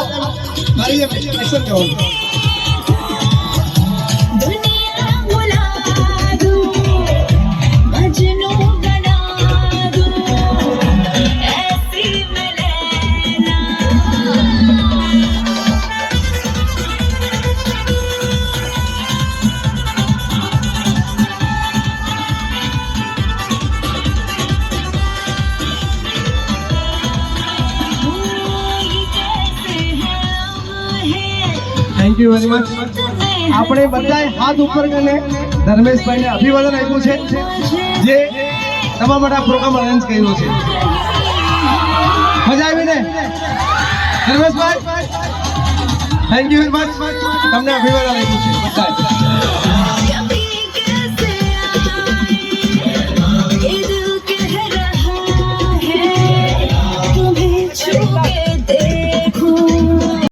હાથ એમ મારી એક્શન કરવાનું. Thank you very much. આપણે બધાએ હાથ ઉપર કરીને ધર્મેશભાઈને અભિવાદન આપ્યું છે જે તમારા માટે આ પ્રોગ્રામ અરેન્જ કર્યો છે. મજા આવી ને Dharmeshbhai? Thank you very much. તમને અભિવાદન આપ્યું છે બધાએ.